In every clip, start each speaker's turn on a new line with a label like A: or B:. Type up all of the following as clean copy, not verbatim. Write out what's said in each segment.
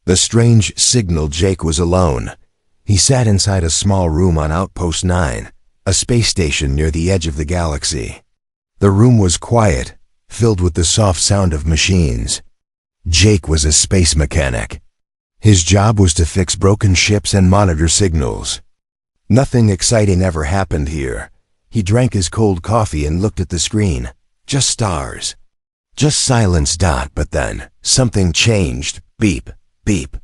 A: The strange signaled Jake was alone. He sat inside a small room on Outpost 9, a space station near the edge of the galaxy. The room was quiet, filled with the soft sound of machines. Jake was a space mechanic. His job was to fix broken ships and monitor signals. Nothing exciting ever happened here. He drank his cold coffee and looked at the screen. Just stars. Just silence. But then, something changed. Beep, beep.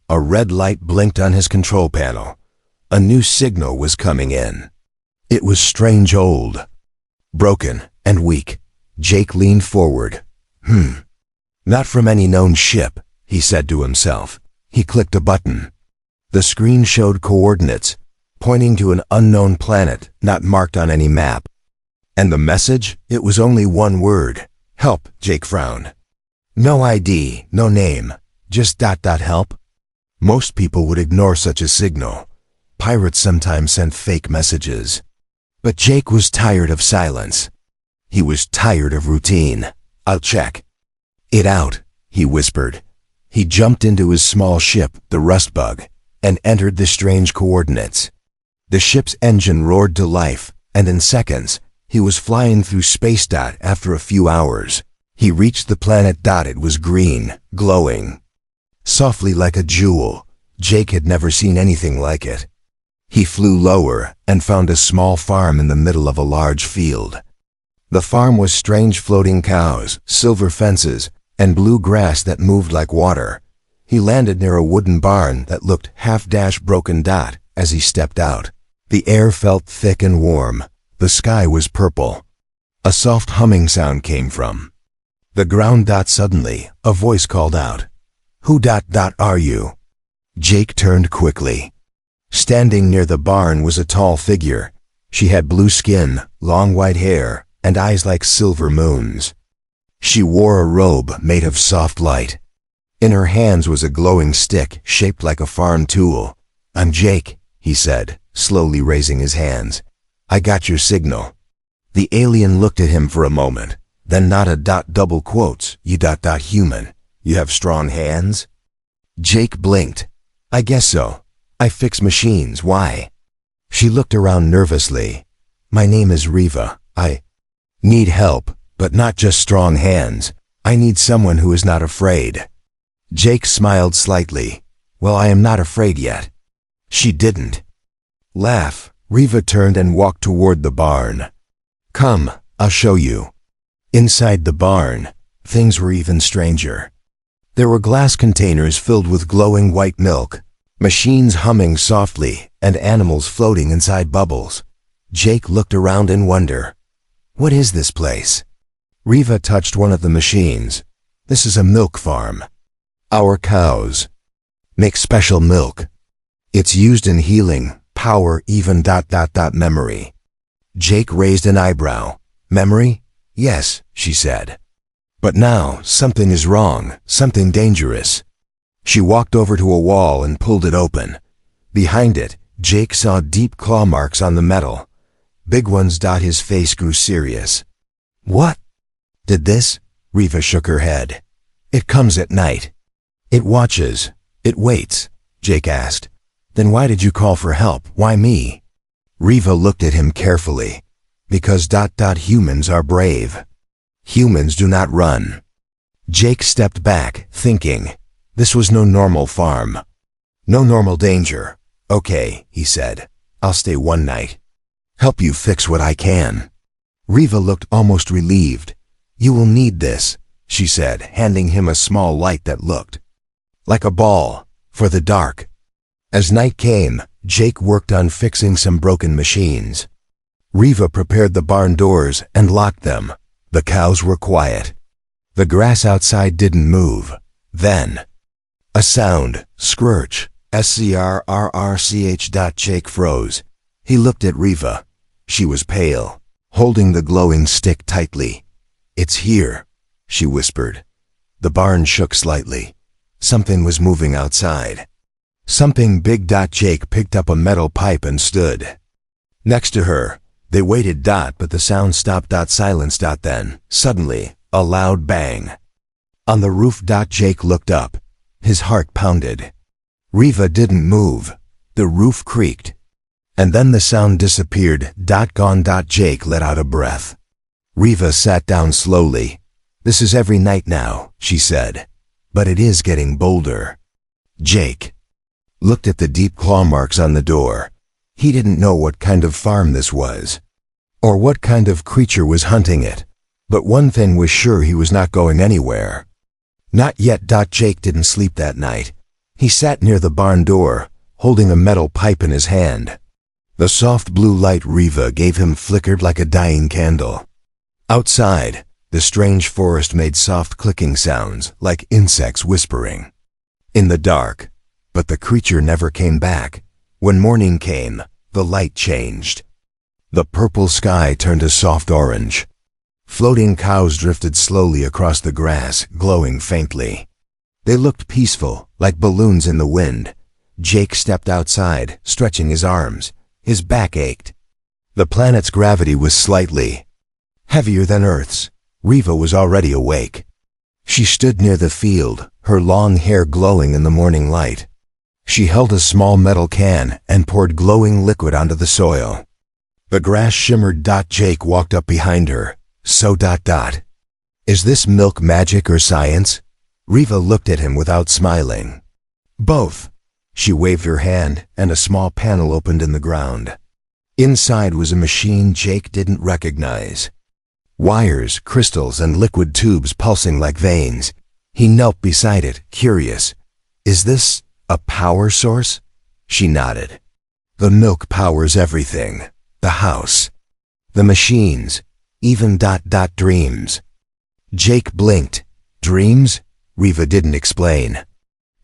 A: A red light blinked on his control panel. A new signal was coming in. It was strange old. Broken and weak. Jake leaned forward. Not from any known ship, he said to himself. He clicked a button. The screen showed coordinates, pointing to an unknown planet not marked on any map. And the message? It was only one word. Help, Jake frowned. No ID, no name, just ... help. Most people would ignore such a signal. Pirates sometimes sent fake messages. But Jake was tired of silence. He was tired of routine. I'll check it out, he whispered. He jumped into his small ship, the Rustbug, and entered the strange coordinates. The ship's engine roared to life, and in seconds, he was flying through space. After a few hours, he reached the planet. It was green, glowing. Softly like a jewel. Jake had never seen anything like it. He flew lower and found a small farm in the middle of a large field. The farm was strange floating cows, silver fences, and blue grass that moved like water. He landed near a wooden barn that looked broken. As he stepped out, the air felt thick and warm. The sky was purple. A soft humming sound came from the ground. Suddenly, a voice called out, "Who ... are you?" Jake turned quickly. Standing near the barn was a tall figure. She had blue skin, long white hair, and eyes like silver moons. She wore a robe made of soft light. In her hands was a glowing stick shaped like a farm tool. "I'm Jake," he said, slowly raising his hands. "I got your signal." The alien looked at him for a moment, then nodded. Double quotes, "You ... human. You have strong hands?" Jake blinked. "I guess so. I fix machines. Why?" She looked around nervously. "My name is Riva. I need help, but not just strong hands. I need someone who is not afraid." Jake smiled slightly. "Well, I am not afraid yet." She didn't laugh. Riva turned and walked toward the barn. "Come, I'll show you." Inside the barn, things were even stranger. There were glass containers filled with glowing white milk, machines humming softly, and animals floating inside bubbles. Jake looked around in wonder. What is this place? Riva touched one of the machines. "This is a milk farm. Our cows make special milk. It's used in healing, power, even ... memory." Jake raised an eyebrow. "Memory? Yes," she said. "But now, something is wrong, something dangerous." She walked over to a wall and pulled it open. Behind it, Jake saw deep claw marks on the metal. Big ones. His face grew serious. "What did this?" Riva shook her head. "It comes at night. It watches. It waits," Jake asked. "Then why did you call for help? Why me?" Riva looked at him carefully. "Because ... humans are brave. Humans do not run." Jake stepped back, thinking. This was no normal farm. No normal danger. "Okay," he said. "I'll stay one night. Help you fix what I can." Riva looked almost relieved. "You will need this," she said, handing him a small light that looked like a ball, for the dark. As night came, Jake worked on fixing some broken machines. Riva prepared the barn doors and locked them. The cows were quiet. The grass outside didn't move. Then, a sound, scrurch, scrrrch. Jake froze. He looked at Riva. She was pale, holding the glowing stick tightly. "It's here," she whispered. The barn shook slightly. Something was moving outside. Something big. Jake picked up a metal pipe and stood next to her. They waited. But the sound stopped. Silence. Then, suddenly, a loud bang. On the roof. Jake looked up. His heart pounded. Riva didn't move. The roof creaked. And then the sound disappeared. Gone. Jake let out a breath. Riva sat down slowly. This is every night now, she said. But it is getting bolder. Jake looked at the deep claw marks on the door. He didn't know what kind of farm this was, or what kind of creature was hunting it. But one thing was sure, he was not going anywhere. Not yet. Jake didn't sleep that night. He sat near the barn door, holding a metal pipe in his hand. The soft blue light Riva gave him flickered like a dying candle. Outside, the strange forest made soft clicking sounds, like insects whispering. In the dark, but the creature never came back. When morning came, the light changed. The purple sky turned a soft orange. Floating cows drifted slowly across the grass, glowing faintly. They looked peaceful, like balloons in the wind. Jake stepped outside, stretching his arms. His back ached. The planet's gravity was slightly heavier than Earth's. Riva was already awake. She stood near the field, her long hair glowing in the morning light. She held a small metal can and poured glowing liquid onto the soil. The grass shimmered. Jake walked up behind her. So. Is this milk magic or science? Riva looked at him without smiling. Both. She waved her hand, and a small panel opened in the ground. Inside was a machine Jake didn't recognize. Wires, crystals, and liquid tubes pulsing like veins. He knelt beside it, curious. Is this a power source? She nodded. The milk powers everything. The house. The machines. Even dreams. Jake blinked. Dreams? Riva didn't explain.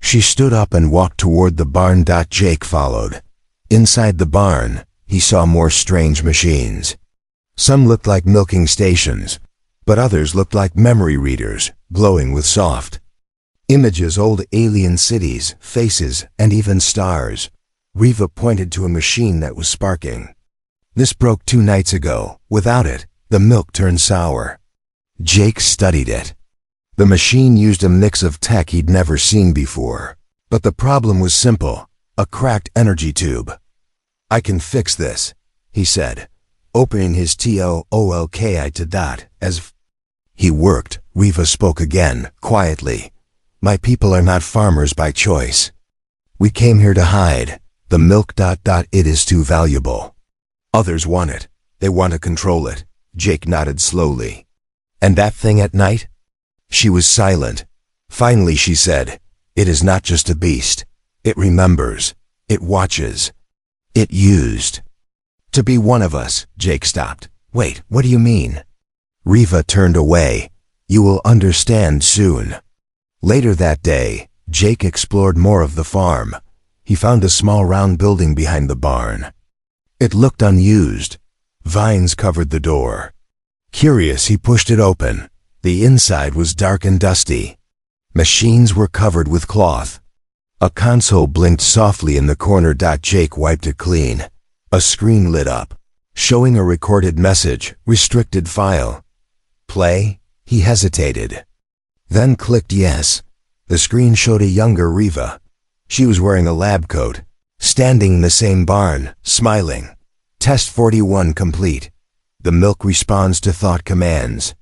A: She stood up and walked toward the barn. Jake followed. Inside the barn, he saw more strange machines. Some looked like milking stations, but others looked like memory readers, glowing with soft images, old alien cities, faces, and even stars. Riva pointed to a machine that was sparking. This broke 2 nights ago. Without it, the milk turned sour. Jake studied it. The machine used a mix of tech he'd never seen before. But the problem was simple, a cracked energy tube. I can fix this, he said, opening his TOOLKI to as he worked. Riva spoke again, quietly. My people are not farmers by choice. We came here to hide. The milk. It is too valuable. Others want it. They want to control it. Jake nodded slowly. And that thing at night? She was silent. Finally she said, it is not just a beast. It remembers. It watches. It used to be one of us. Jake stopped. Wait, what do you mean? Riva turned away. You will understand soon. Later that day, Jake explored more of the farm. He found a small round building behind the barn. It looked unused. Vines covered the door. Curious, he pushed it open. The inside was dark and dusty. Machines were covered with cloth. A console blinked softly in the corner. Jake wiped it clean. A screen lit up, showing a recorded message, restricted file. Play? He hesitated. Then clicked yes. The screen showed a younger Riva. She was wearing a lab coat, standing in the same barn, smiling. Test 41 complete. The milk responds to thought commands.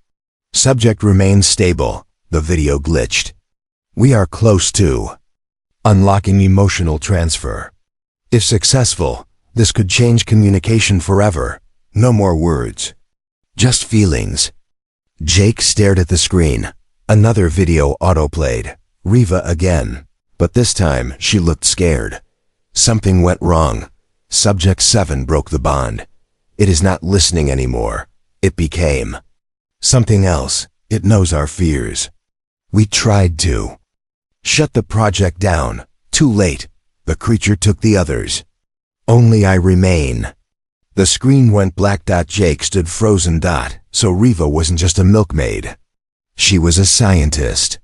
A: Subject remains stable. The video glitched. We are close to unlocking emotional transfer. If successful, this could change communication forever. No more words. Just feelings. Jake stared at the screen. Another video autoplayed. Riva again. But this time, she looked scared. Something went wrong. Subject 7 broke the bond. It is not listening anymore. It became something else. It knows our fears. We tried to shut the project down. Too late. The creature took the others. Only I remain. The screen went black. Jake stood frozen. So Riva wasn't just a milkmaid. She was a scientist.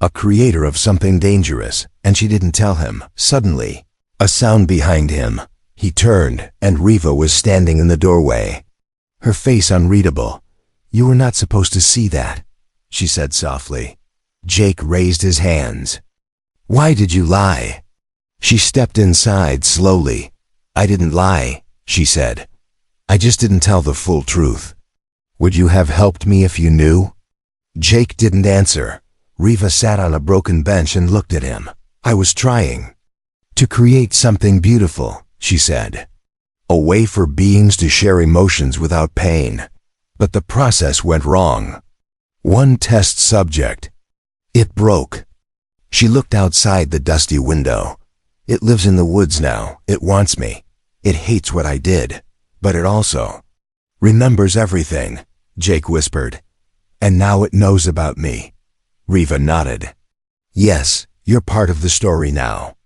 A: A creator of something dangerous, and she didn't tell him. Suddenly, a sound behind him. He turned, and Riva was standing in the doorway. Her face unreadable. You were not supposed to see that, she said softly. Jake raised his hands. Why did you lie? She stepped inside slowly. I didn't lie, she said. I just didn't tell the full truth. Would you have helped me if you knew? Jake didn't answer. Riva sat on a broken bench and looked at him. I was trying to create something beautiful, she said. A way for beings to share emotions without pain. But the process went wrong. One test subject. It broke. She looked outside the dusty window. It lives in the woods now. It wants me. It hates what I did. But it also remembers everything, Jake whispered. And now it knows about me. Riva nodded. Yes, you're part of the story now.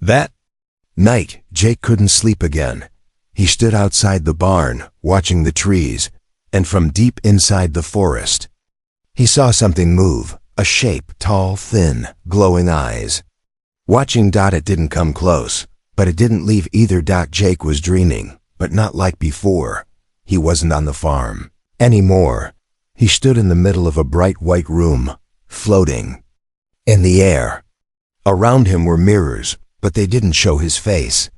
A: That night, Jake couldn't sleep again. He stood outside the barn, watching the trees, and from deep inside the forest, he saw something move, a shape, tall, thin, glowing eyes. Watching it didn't come close, but it didn't leave either. Jake was dreaming, but not like before. He wasn't on the farm anymore. He stood in the middle of a bright white room, floating in the air. Around him were mirrors, but they didn't show his face.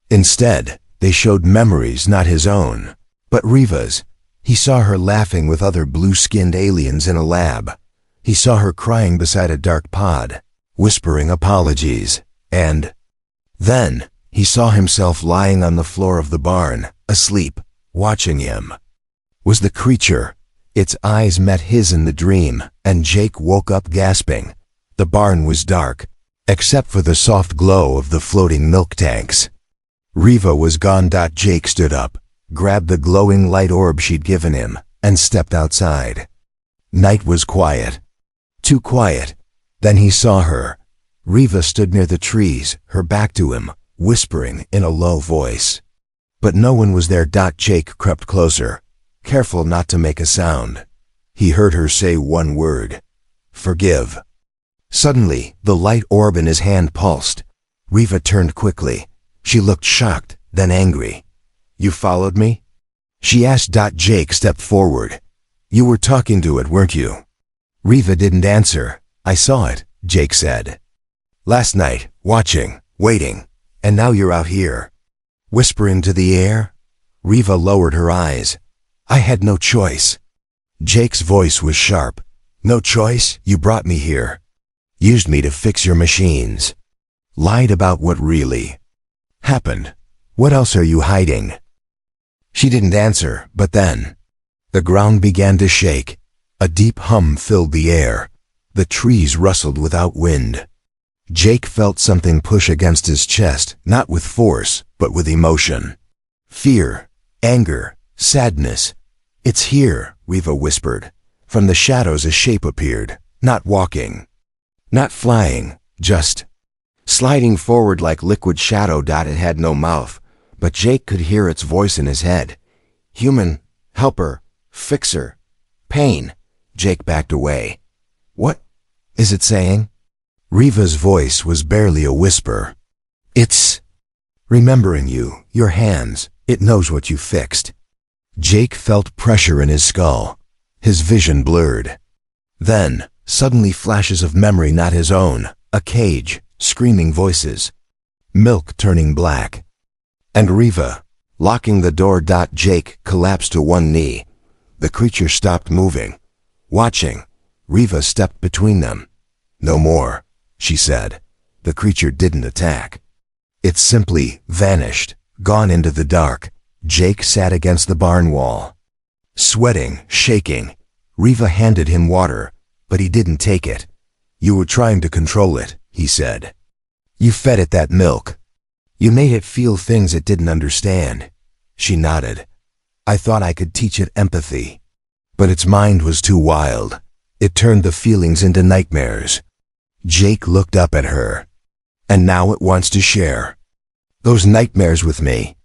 A: Instead, they showed memories not his own, but Riva's. He saw her laughing with other blue-skinned aliens in a lab. He saw her crying beside a dark pod, whispering apologies, and then he saw himself lying on the floor of the barn, asleep, watching him. Was the creature. Its eyes met his in the dream, and Jake woke up gasping. The barn was dark, except for the soft glow of the floating milk tanks. Riva was gone. Jake stood up, grabbed the glowing light orb she'd given him, and stepped outside. Night was quiet. Too quiet. Then he saw her. Riva stood near the trees, her back to him, whispering in a low voice. But no one was there. Jake crept closer, careful not to make a sound. He heard her say one word. Forgive. Suddenly, the light orb in his hand pulsed. Riva turned quickly. She looked shocked, then angry. You followed me? She asked. Jake stepped forward. You were talking to it, weren't you? Riva didn't answer. I saw it, Jake said. Last night, watching, waiting, and now you're out here. Whispering to the air? Riva lowered her eyes. I had no choice. Jake's voice was sharp. No choice? You brought me here. Used me to fix your machines. Lied about what really happened. What else are you hiding? She didn't answer, but then the ground began to shake. A deep hum filled the air. The trees rustled without wind. Jake felt something push against his chest, not with force, but with emotion. Fear, anger, sadness. It's here, Riva whispered. From the shadows a shape appeared, not walking, not flying, just sliding forward like liquid shadow. It had no mouth, but Jake could hear its voice in his head. Human, helper, fixer, pain. Jake backed away. What is it saying? Riva's voice was barely a whisper. It's remembering you, your hands. It knows what you fixed. Jake felt pressure in his skull. His vision blurred. Then, suddenly flashes of memory not his own. A cage, screaming voices. Milk turning black. And Riva, locking the door. Jake collapsed to one knee. The creature stopped moving. Watching, Riva stepped between them. No more, she said. The creature didn't attack. It simply vanished, gone into the dark. Jake sat against the barn wall. Sweating, shaking. Riva handed him water, but he didn't take it. You were trying to control it, he said. You fed it that milk. You made it feel things it didn't understand. She nodded. I thought I could teach it empathy. But its mind was too wild. It turned the feelings into nightmares. Jake looked up at her. And now it wants to share those nightmares with me.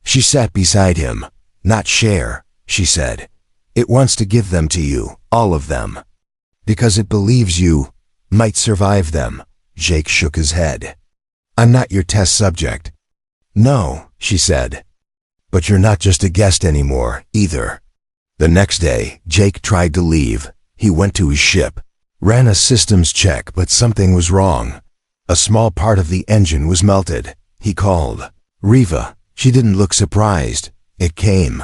A: She sat beside him. Not share, she said. It wants to give them to you, all of them. Because it believes you might survive them. Jake shook his head. I'm not your test subject. No, she said. But you're not just a guest anymore, either. The next day, Jake tried to leave. He went to his ship, ran a systems check, but something was wrong. A small part of the engine was melted. He called. Riva. She didn't look surprised. It came.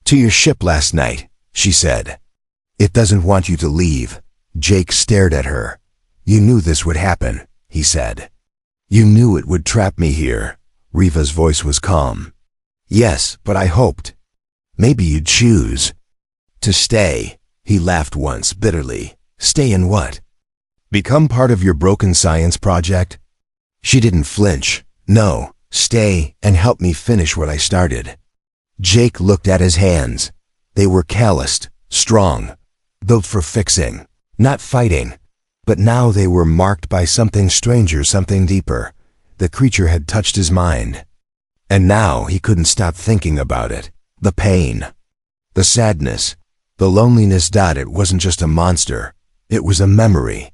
A: To your ship last night, she said. It doesn't want you to leave. Jake stared at her. You knew this would happen, he said. You knew it would trap me here. Riva's voice was calm. Yes, but I hoped. Maybe you'd choose. To stay. He laughed once, bitterly. Stay in what? Become part of your broken science project? She didn't flinch. No, stay and help me finish what I started. Jake looked at his hands. They were calloused, strong, built for fixing, not fighting. But now they were marked by something stranger, something deeper. The creature had touched his mind. And now he couldn't stop thinking about it. The pain, the sadness, the loneliness. It wasn't just a monster. It was a memory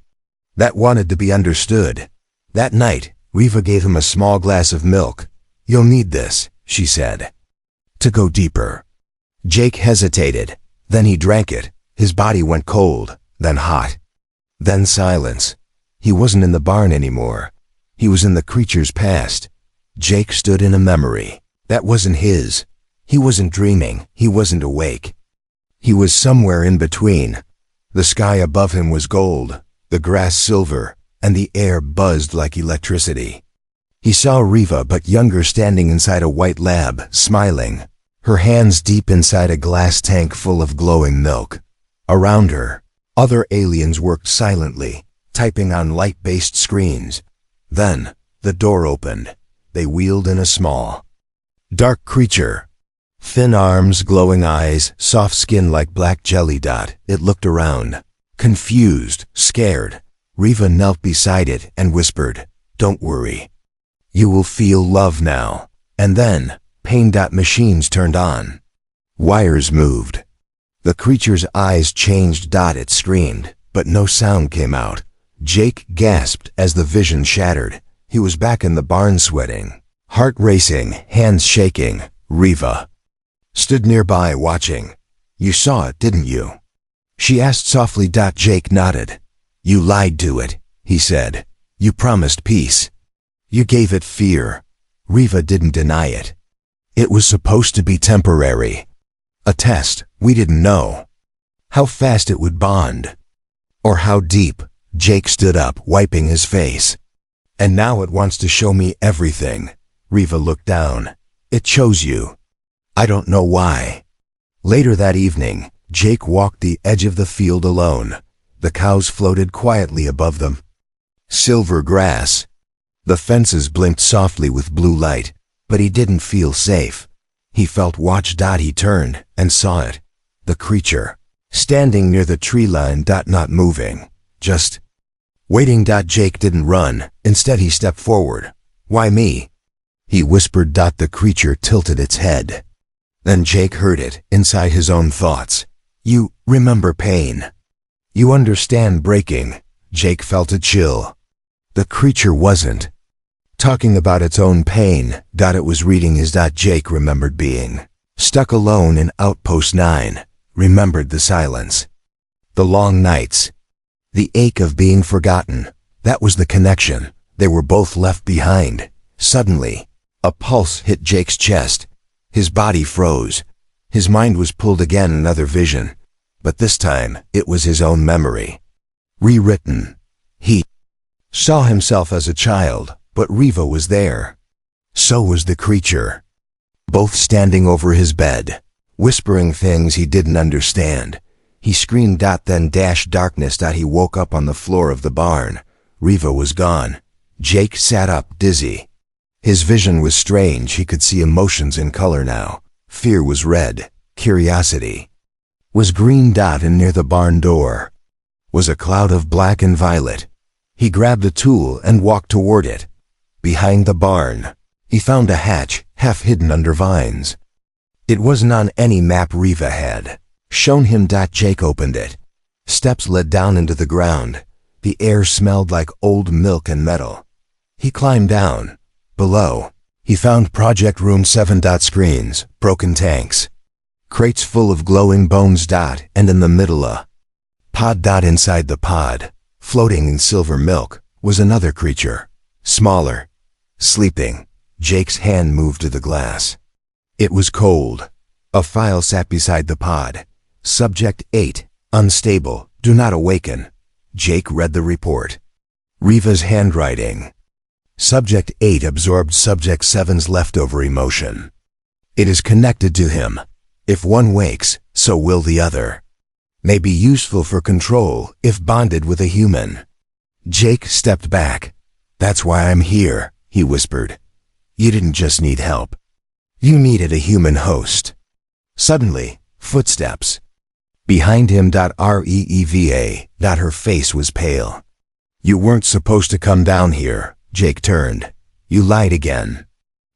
A: that wanted to be understood. That night, Riva gave him a small glass of milk. You'll need this, she said, to go deeper. Jake hesitated. Then he drank it. His body went cold, then hot. Then silence. He wasn't in the barn anymore. He was in the creature's past. Jake stood in a memory. That wasn't his. He wasn't dreaming. He wasn't awake. He was somewhere in between. The sky above him was gold, the grass silver, and the air buzzed like electricity. He saw Riva, but younger, standing inside a white lab, smiling, her hands deep inside a glass tank full of glowing milk. Around her, other aliens worked silently, typing on light-based screens. Then, the door opened. They wheeled in a small, dark creature. Thin arms, glowing eyes, soft skin like black jelly. It looked around, confused, scared. Riva knelt beside it and whispered, Don't worry. You will feel love now. And then, pain. Machines turned on. Wires moved. The creature's eyes changed. It screamed, but no sound came out. Jake gasped as the vision shattered. He was back in the barn, sweating, heart racing, hands shaking. Riva stood nearby watching. You saw it, didn't you? She asked softly. Jake nodded. You lied to it, he said. You promised peace. You gave it fear. Riva didn't deny it. It was supposed to be temporary. A test. We didn't know how fast it would bond. Or how deep. Jake stood up, wiping his face. And now it wants to show me everything. Riva looked down. It chose you. I don't know why. Later that evening, Jake walked the edge of the field alone. The cows floated quietly above them. Silver grass. The fences blinked softly with blue light, but he didn't feel safe. He felt watched. He turned and saw it. The creature, standing near the tree line. Not moving, just waiting. Jake didn't run. Instead, he stepped forward. Why me? He whispered. The creature tilted its head. Then Jake heard it, inside his own thoughts. You remember pain. You understand breaking. Jake felt a chill. The creature wasn't talking about its own pain. It was reading his. Jake remembered being stuck alone in Outpost 9, remembered the silence, the long nights, the ache of being forgotten. That was the connection. They were both left behind. Suddenly, a pulse hit Jake's chest. His body froze. His mind was pulled again. Another vision. But this time, it was his own memory. Rewritten. He saw himself as a child, but Riva was there. So was the creature. Both standing over his bed, whispering things he didn't understand. He screamed. Then darkness. He woke up on the floor of the barn. Riva was gone. Jake sat up, dizzy. His vision was strange. He could see emotions in color now. Fear was red. Curiosity was green. And near the barn door was a cloud of black and violet. He grabbed a tool and walked toward it. Behind the barn, he found a hatch, half hidden under vines. It wasn't on any map Riva had shown him. Jake opened it. Steps led down into the ground. The air smelled like old milk and metal. He climbed down. Below, he found Project Room 7. Screens, broken tanks, crates full of glowing bones. And in the middle a pod. Inside the pod, floating in silver milk, was another creature. Smaller. Sleeping. Jake's hand moved to the glass. It was cold. A file sat beside the pod. Subject 8. Unstable. Do not awaken. Jake read the report. Riva's handwriting. Subject 8 absorbed Subject 7's leftover emotion. It is connected to him. If one wakes, so will the other. May be useful for control if bonded with a human. Jake stepped back. That's why I'm here, he whispered. You didn't just need help. You needed a human host. Suddenly, footsteps. Behind him. Reeva. Her face was pale. You weren't supposed to come down here. Jake turned. You lied again.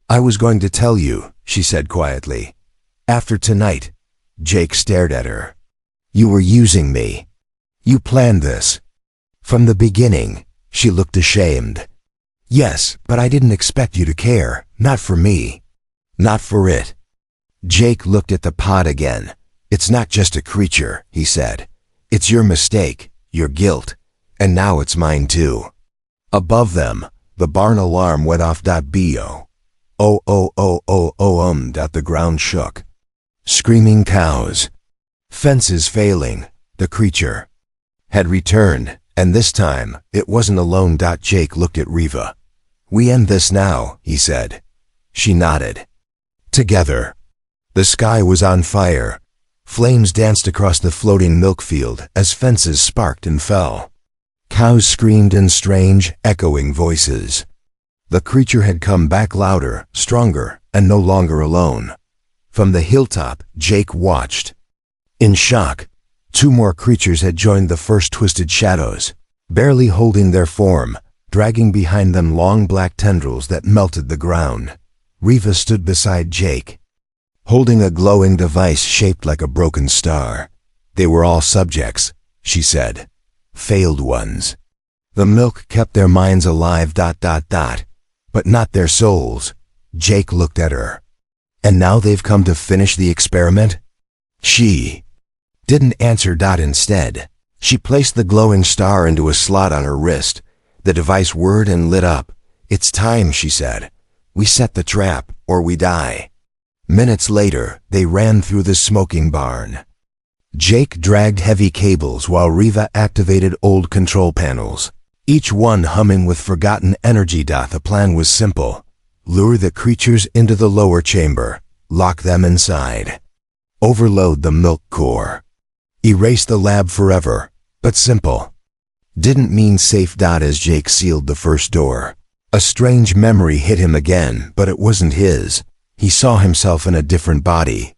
A: I was going to tell you, she said quietly. After tonight. Jake stared at her. You were using me. You planned this. From the beginning. She looked ashamed. Yes, but I didn't expect you to care. Not for me. Not for it. Jake looked at the pod again. It's not just a creature, he said. It's your mistake, your guilt, and now it's mine too. Above them, the barn alarm went off. Bo. The ground shook. Screaming cows. Fences failing. The creature had returned, and this time, it wasn't alone. Jake looked at Riva. We end this now, he said. She nodded. Together. The sky was on fire. Flames danced across the floating milk field as fences sparked and fell. Cows screamed in strange, echoing voices. The creature had come back louder, stronger, and no longer alone. From the hilltop, Jake watched. In shock, 2 more creatures had joined the first twisted shadows, barely holding their form, dragging behind them long black tendrils that melted the ground. Riva stood beside Jake, holding a glowing device shaped like a broken star. They were all subjects, she said. Failed ones. The milk kept their minds alive. But not their souls. Jake looked at her. And now they've come to finish the experiment? She didn't answer. Instead, she placed the glowing star into a slot on her wrist. The device whirred and lit up. It's time, she said. We set the trap, or we die. Minutes later, they ran through the smoking barn. Jake dragged heavy cables while Riva activated old control panels, each one humming with forgotten energy. The plan was simple. Lure the creatures into the lower chamber, lock them inside. Overload the milk core. Erase the lab forever, but simple. Didn't mean safe. As Jake sealed the first door, a strange memory hit him again, but it wasn't his. He saw himself in a different body.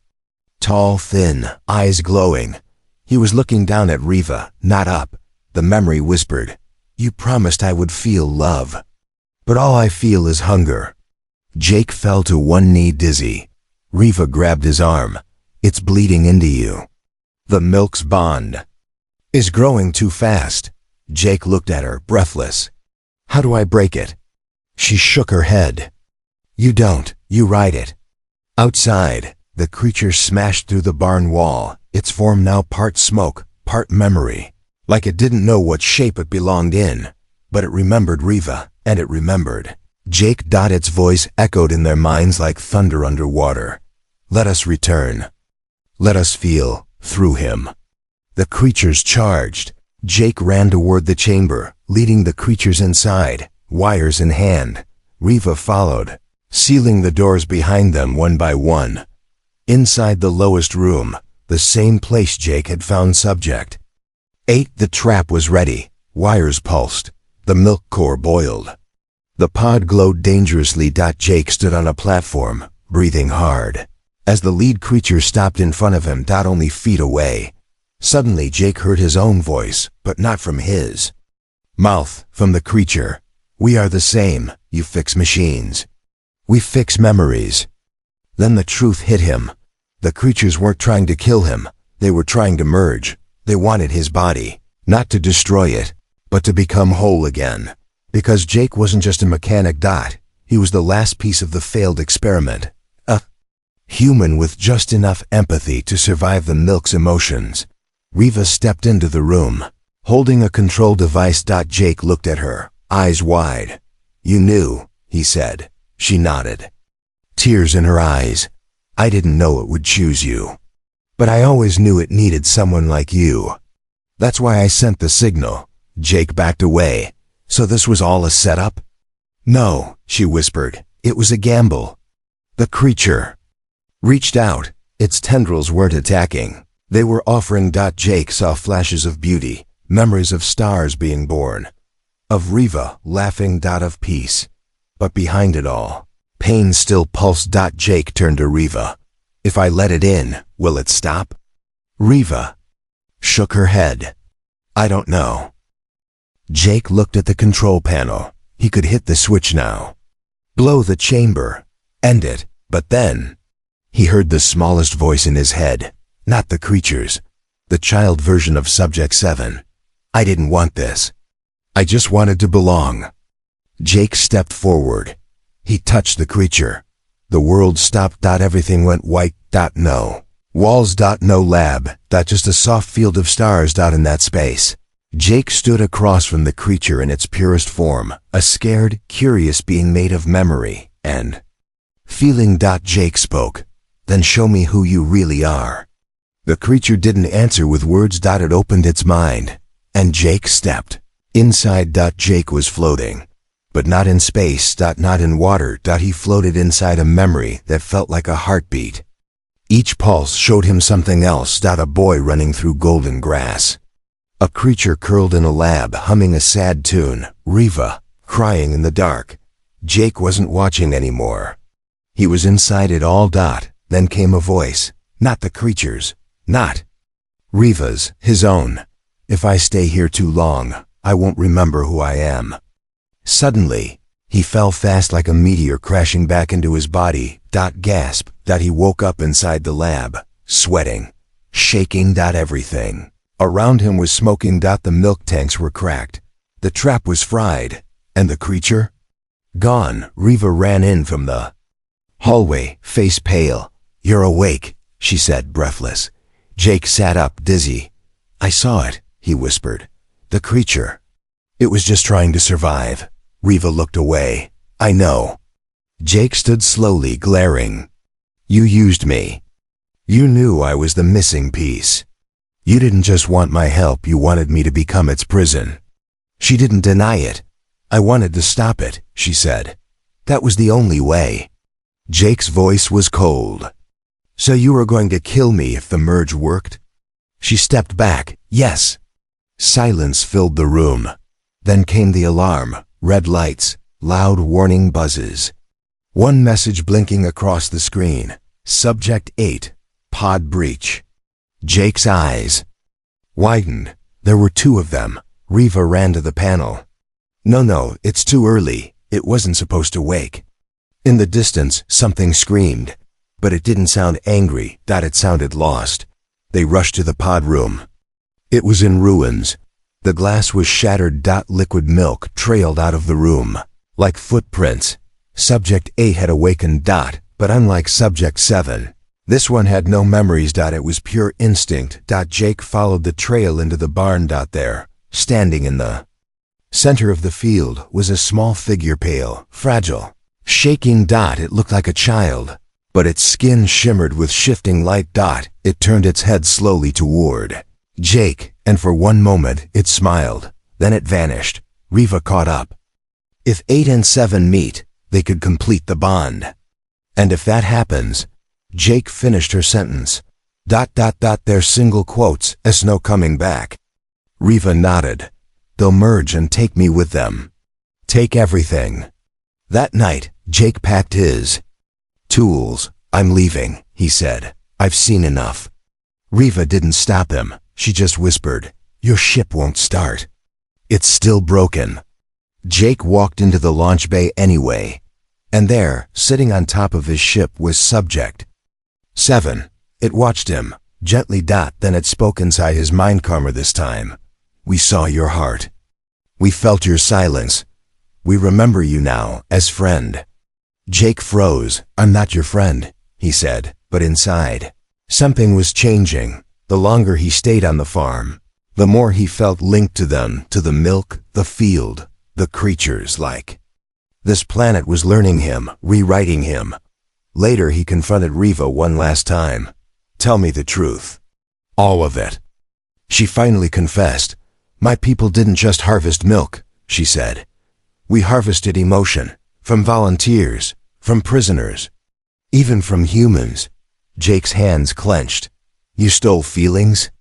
A: Tall, thin, eyes glowing. He was looking down at Riva, not up. The memory whispered, You promised I would feel love. But all I feel is hunger. Jake fell to one knee dizzy. Riva grabbed his arm. It's bleeding into you. The milk's bond is growing too fast. Jake looked at her, breathless. How do I break it? She shook her head. You don't, you ride it. Outside, the creature smashed through the barn wall, its form now part smoke, part memory. Like it didn't know what shape it belonged in, but it remembered Riva, and it remembered. Jake. Its voice echoed in their minds like thunder underwater. Let us return. Let us feel, through him. The creatures charged. Jake ran toward the chamber, leading the creatures inside, wires in hand. Riva followed, sealing the doors behind them one by one. Inside the lowest room, the same place Jake had found Subject 8. The trap was ready. Wires pulsed. The milk core boiled. The pod glowed dangerously. Jake stood on a platform, breathing hard, as the lead creature stopped in front of him. Only feet away. Suddenly Jake heard his own voice, but not from his mouth, from the creature. We are the same. You fix machines. We fix memories. Then the truth hit him. The creatures weren't trying to kill him. They were trying to merge. They wanted his body, not to destroy it, but to become whole again. Because Jake wasn't just a mechanic. He was the last piece of the failed experiment. A human with just enough empathy to survive the milk's emotions. Riva stepped into the room, holding a control device. Jake looked at her, eyes wide. You knew, he said. She nodded. Tears in her eyes. I didn't know it would choose you. But I always knew it needed someone like you. That's why I sent the signal. Jake backed away. So this was all a setup? No, she whispered. It was a gamble. The creature reached out. Its tendrils weren't attacking. They were offering. Jake saw flashes of beauty, memories of stars being born, of Riva laughing. Of peace. But behind it all, pain still pulsed. Jake turned to Riva. If I let it in, will it stop? Riva shook her head. I don't know. Jake looked at the control panel. He could hit the switch now. Blow the chamber. End it. But then he heard the smallest voice in his head. Not the creature's. The child version of Subject 7. I didn't want this. I just wanted to belong. Jake stepped forward. He touched the creature. The world stopped. Everything went white. No walls. No lab. Just a soft field of stars. In that space, Jake stood across from the creature in its purest form, a scared, curious being made of memory and feeling. Jake spoke. Then show me who you really are. The creature didn't answer with words. It opened its mind, and Jake stepped inside. Jake was floating. But not in space. Not in water. He floated inside a memory that felt like a heartbeat. Each pulse showed him something else. A boy running through golden grass. A creature curled in a lab humming a sad tune. Riva crying in the dark. Jake wasn't watching anymore. He was inside it all. Then came a voice. Not the creature's. Not Riva's. His own. If I stay here too long, I won't remember who I am. Suddenly, he fell fast like a meteor crashing back into his body. Gasp. He woke up inside the lab, sweating, shaking. Everything around him was smoking. The milk tanks were cracked. The trap was fried. And the creature? Gone. Riva ran in from the hallway, face pale. You're awake, she said, breathless. Jake sat up, dizzy. I saw it, he whispered. The creature. It was just trying to survive. Riva looked away. I know. Jake stood slowly, glaring. You used me. You knew I was the missing piece. You didn't just want my help, you wanted me to become its prison. She didn't deny it. I wanted to stop it, she said. That was the only way. Jake's voice was cold. So you were going to kill me if the merge worked? She stepped back. Yes. Silence filled the room. Then came the alarm, red lights, loud warning buzzes. One message blinking across the screen. Subject 8, pod breach. Jake's eyes widened. There were two of them. Riva ran to the panel. No, it's too early. It wasn't supposed to wake. In the distance, something screamed. But it didn't sound angry. It sounded lost. They rushed to the pod room. It was in ruins. The glass was shattered. Liquid milk trailed out of the room, like footprints. Subject 8 had awakened. But unlike Subject 7, this one had no memories. It was pure instinct. Jake followed the trail into the barn. There, standing in the center of the field, was a small figure, pale, fragile, shaking. It looked like a child, but its skin shimmered with shifting light. It turned its head slowly toward Jake, and for one moment it smiled. Then it vanished. Riva caught up. If 8 and 7 meet, they could complete the bond. And if that happens, Jake finished her sentence. They're single quotes, as no coming back. Riva nodded. They'll merge and take me with them. Take everything. That night, Jake packed his tools. I'm leaving, he said. I've seen enough. Riva didn't stop him. She just whispered, your ship won't start. It's still broken. Jake walked into the launch bay anyway. And there, sitting on top of his ship, was Subject 7. It watched him, gently. Then it spoke inside his mind, calmer this time. We saw your heart. We felt your silence. We remember you now, as friend. Jake froze. I'm not your friend, he said, but inside, something was changing. The longer he stayed on the farm, the more he felt linked to them, to the milk, the field, the creatures. Like This planet was learning him, rewriting him. Later he confronted Riva one last time. "Tell me the truth. All of it." She finally confessed. "My people didn't just harvest milk," she said. "We harvested emotion, from volunteers, from prisoners, even from humans." Jake's hands clenched. "You stole feelings?"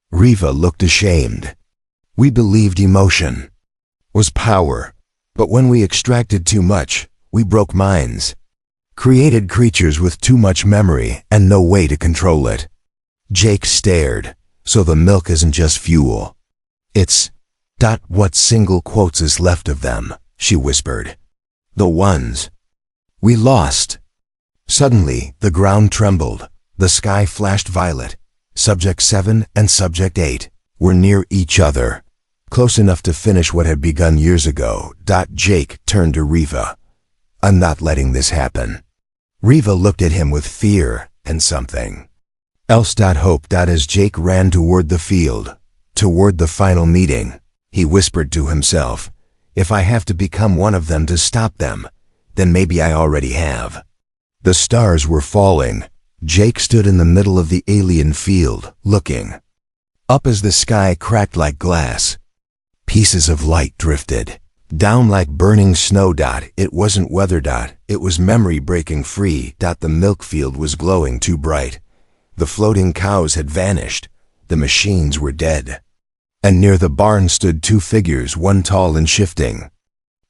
A: Riva looked ashamed. "We believed emotion was power, but when we extracted too much, we broke minds. Created creatures with too much memory and no way to control it." Jake stared. "So the milk isn't just fuel. It's what single quotes is left of them," she whispered. "The ones we lost." Suddenly, the ground trembled. The sky flashed violet. Subject 7 and Subject 8 were near each other, close enough to finish what had begun years ago. Jake turned to Riva. "I'm not letting this happen." Riva looked at him with fear and something else. Hope. As Jake ran toward the field, toward the final meeting, he whispered to himself, "If I have to become one of them to stop them, then maybe I already have." The stars were falling. Jake stood in the middle of the alien field, looking up as the sky cracked like glass. Pieces of light drifted down like burning snow. It wasn't weather. It was memory breaking free. The milk field was glowing too bright. The floating cows had vanished. The machines were dead. And near the barn stood two figures, one tall and shifting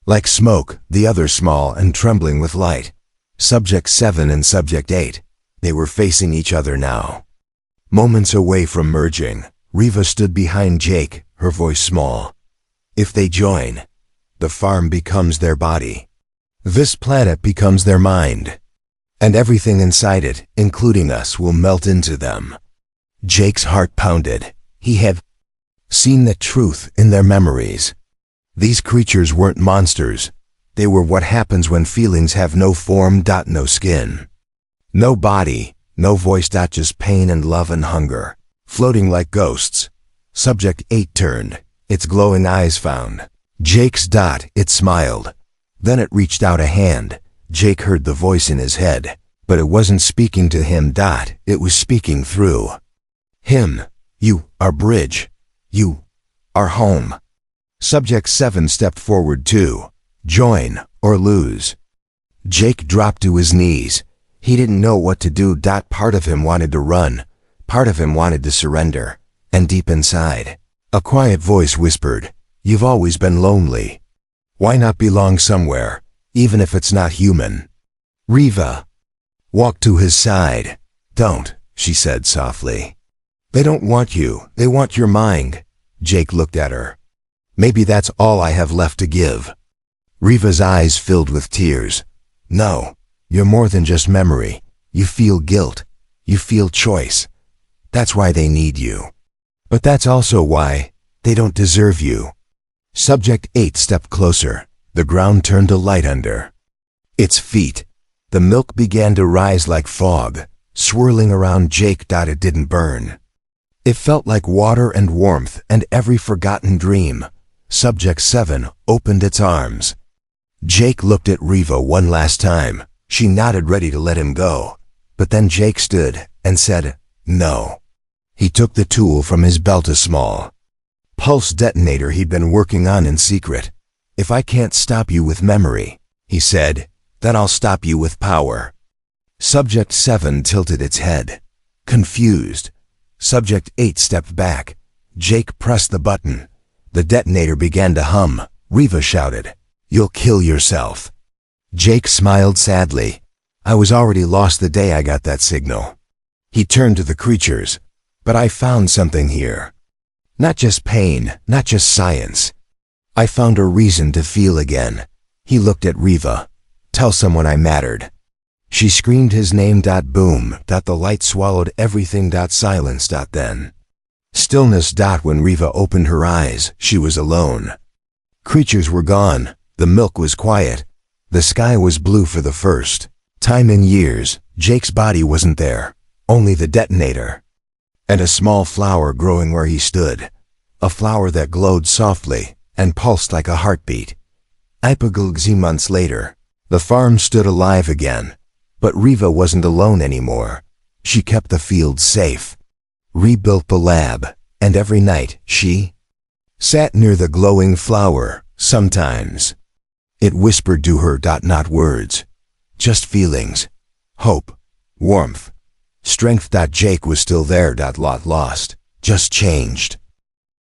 A: like smoke, the other small and trembling with light. Subject 7 and Subject 8. They were facing each other now. Moments away from merging, Riva stood behind Jake, her voice small. "If they join, the farm becomes their body. This planet becomes their mind. And everything inside it, including us, will melt into them." Jake's heart pounded. He had seen the truth in their memories. These creatures weren't monsters. They were what happens when feelings have no form. No skin, no body, no voice. Just pain and love and hunger, floating like ghosts. Subject 8 turned. Its glowing eyes found Jake's. It smiled. Then it reached out a hand. Jake heard the voice in his head, but it wasn't speaking to him. It was speaking through him. "You, our bridge. You, our home." Subject 7 stepped forward too. "Join or lose." Jake dropped to his knees. He didn't know what to do. Part of him wanted to run. Part of him wanted to surrender. And deep inside, a quiet voice whispered, "You've always been lonely. Why not belong somewhere, even if it's not human?" Riva walked to his side. "Don't," she said softly. "They don't want you. They want your mind." Jake looked at her. "Maybe that's all I have left to give." Riva's eyes filled with tears. "No, you're more than just memory. You feel guilt. You feel choice. That's why they need you. But that's also why they don't deserve you." Subject 8 stepped closer. The ground turned to light under its feet. The milk began to rise like fog, swirling around Jake. It didn't burn. It felt like water and warmth and every forgotten dream. Subject 7 opened its arms. Jake looked at Riva one last time. She nodded, ready to let him go. But then Jake stood and said, "No." He took the tool from his belt, a small pulse detonator he'd been working on in secret. "If I can't stop you with memory," he said, "then I'll stop you with power." Subject 7 tilted its head, confused. Subject 8 stepped back. Jake pressed the button. The detonator began to hum. Riva shouted, "You'll kill yourself." Jake smiled sadly. "I was already lost the day I got that signal." He turned to the creatures. "But I found something here. Not just pain, not just science. I found a reason to feel again." He looked at Riva. "Tell someone I mattered." She screamed his name. Boom. The light swallowed everything. Silence. Then stillness. When Riva opened her eyes, she was alone. Creatures were gone. The milk was quiet. The sky was blue for the first time in years. Jake's body wasn't there, only the detonator. And a small flower growing where he stood. A flower that glowed softly and pulsed like a heartbeat. Ipagulgzi months later, the farm stood alive again, but Riva wasn't alone anymore. She kept the fields safe, rebuilt the lab, and every night she sat near the glowing flower. Sometimes it whispered to her, not words, just feelings, hope, warmth, strength. Jake was still there. Lot lost, just changed.